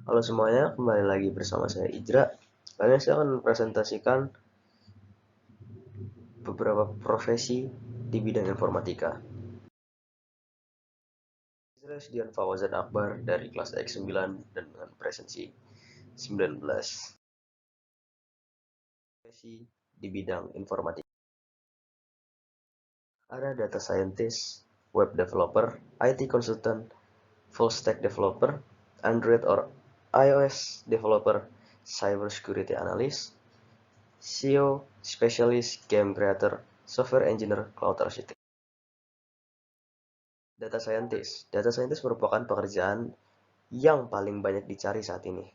Halo semuanya, kembali lagi bersama saya Ijra. Kali ini saya akan mempresentasikan beberapa profesi di bidang informatika. Saya Dian Fawazan Akbar dari kelas X9 dan dengan presensi 19. Profesi di bidang informatika. Ada data scientist, web developer, IT consultant, full stack developer, Android or iOS developer, cyber security analyst, SEO specialist, game creator, software engineer, cloud architect. Data scientist. Data scientist merupakan pekerjaan yang paling banyak dicari saat ini.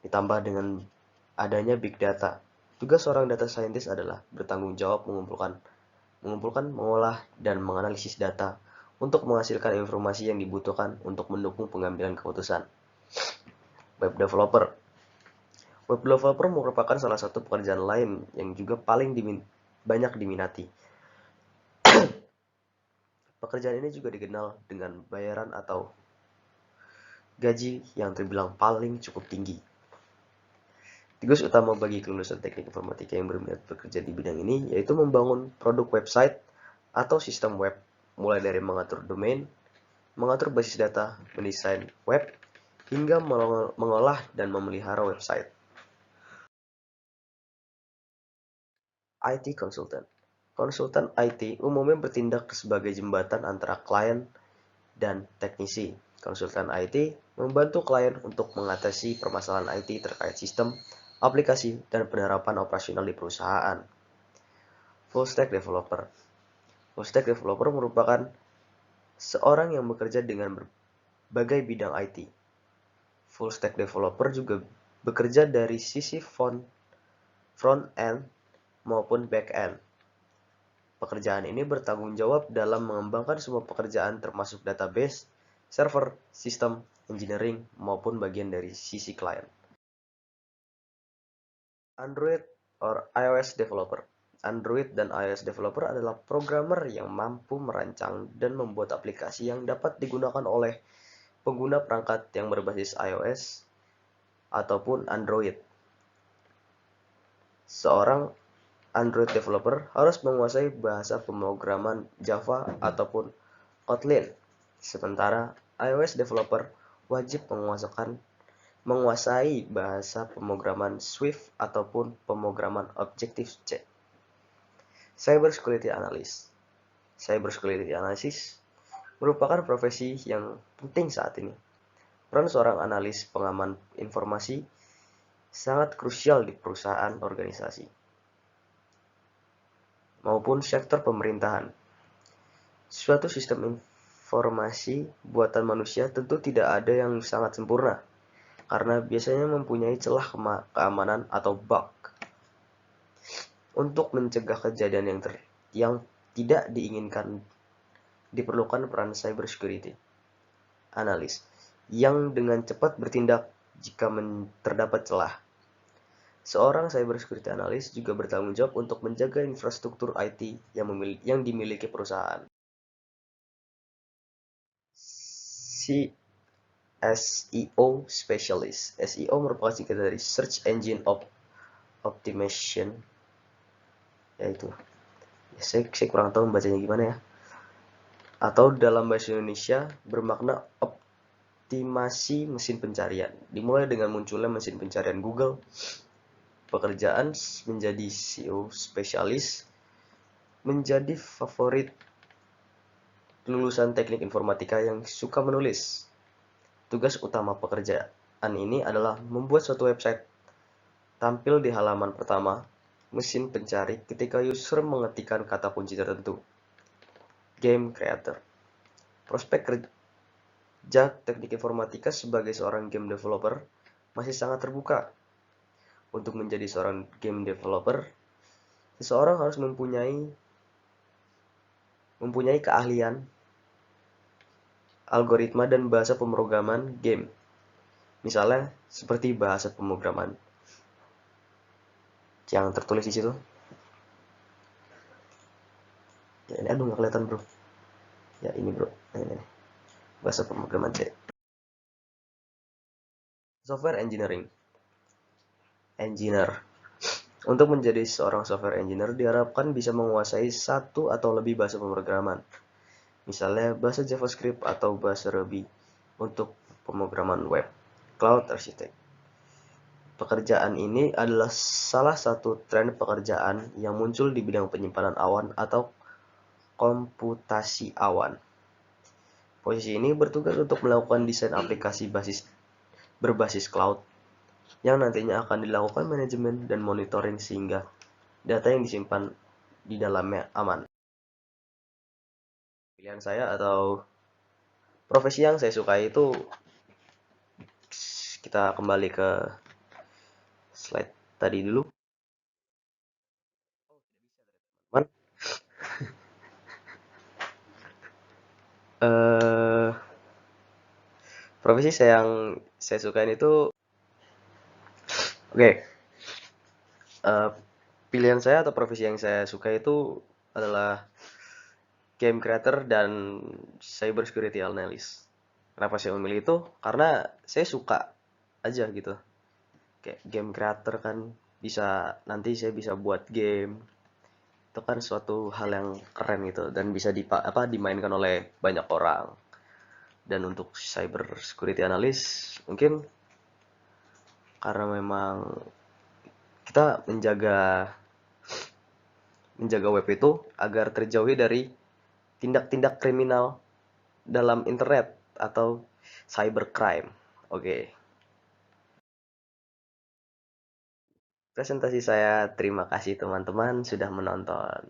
Ditambah dengan adanya big data. Tugas seorang data scientist adalah bertanggung jawab mengumpulkan, mengolah, dan menganalisis data untuk menghasilkan informasi yang dibutuhkan untuk mendukung pengambilan keputusan. Web developer. Web developer merupakan salah satu pekerjaan lain yang juga paling banyak diminati. Pekerjaan ini juga dikenal dengan bayaran atau gaji yang terbilang paling cukup tinggi. Tugas utama bagi kelulusan teknik informatika yang berminat bekerja di bidang ini yaitu membangun produk website atau sistem web, mulai dari mengatur domain, mengatur basis data, mendesain web, hingga mengolah dan memelihara website. IT Consultant. Konsultan IT umumnya bertindak sebagai jembatan antara klien dan teknisi. Konsultan IT membantu klien untuk mengatasi permasalahan IT terkait sistem, aplikasi, dan penerapan operasional di perusahaan. Full Stack Developer. Full Stack Developer merupakan seorang yang bekerja dengan berbagai bidang IT. Full Stack Developer juga bekerja dari sisi front end maupun back end. Pekerjaan ini bertanggung jawab dalam mengembangkan semua pekerjaan termasuk database, server, sistem, engineering, maupun bagian dari sisi klien. Android or iOS developer. Android dan iOS developer adalah programmer yang mampu merancang dan membuat aplikasi yang dapat digunakan oleh pengguna perangkat yang berbasis iOS ataupun Android. Seorang Android developer harus menguasai bahasa pemrograman Java ataupun Kotlin, sementara iOS developer wajib menguasai bahasa pemrograman Swift ataupun pemrograman Objective-C. Cyber Security Analyst. Cyber Security Analysis merupakan profesi yang penting saat ini. Peran seorang analis pengaman informasi sangat krusial di perusahaan organisasi maupun sektor pemerintahan. Suatu sistem informasi buatan manusia tentu tidak ada yang sangat sempurna, karena biasanya mempunyai celah keamanan atau bug. Untuk mencegah kejadian yang tidak diinginkan, diperlukan peran cyber security analis yang dengan cepat bertindak jika terdapat celah. Seorang cyber security analyst juga bertanggung jawab untuk menjaga infrastruktur IT yang dimiliki perusahaan. SEO Specialist. SEO merupakan singkatan dari Search Engine Optimization, yaitu saya kurang tahu membacanya gimana ya, atau dalam bahasa Indonesia bermakna optimasi mesin pencarian. Dimulai dengan munculnya mesin pencarian Google, pekerjaan menjadi SEO spesialis menjadi favorit lulusan teknik informatika yang suka menulis. Tugas utama pekerjaan ini adalah membuat suatu website tampil di halaman pertama mesin pencari ketika user mengetikkan kata kunci tertentu. Game creator. Prospek kerja teknik informatika sebagai seorang game developer masih sangat terbuka. Untuk menjadi seorang game developer, seseorang harus mempunyai keahlian algoritma dan bahasa pemrograman game. Misalnya seperti bahasa pemrograman yang tertulis di situ. Ya ini aduh nggak kelihatan bro. Ya ini bro. Ini. Bahasa pemrograman C. Software engineering. Engineer. Untuk menjadi seorang software engineer diharapkan bisa menguasai satu atau lebih bahasa pemrograman. Misalnya bahasa JavaScript atau bahasa Ruby untuk pemrograman web. Cloud Architect. Pekerjaan ini adalah salah satu tren pekerjaan yang muncul di bidang penyimpanan awan atau komputasi awan. Posisi ini bertugas untuk melakukan desain aplikasi berbasis cloud yang nantinya akan dilakukan manajemen dan monitoring sehingga data yang disimpan di dalamnya aman. Pilihan saya atau profesi yang saya sukai itu, kita kembali ke slide tadi dulu. Eh, profesi yang saya sukai itu, oke, pilihan saya atau profesi yang saya suka itu adalah game creator dan cyber security analyst. Kenapa saya memilih itu? Karena saya suka aja gitu. Kayak game creator kan bisa, nanti saya bisa buat game. Itu kan suatu hal yang keren gitu dan bisa dimainkan oleh banyak orang. Dan untuk cyber security analyst mungkin karena memang kita menjaga web itu agar terjauhi dari tindak-tindak kriminal dalam internet atau cybercrime. Oke. Presentasi saya, terima kasih teman-teman sudah menonton.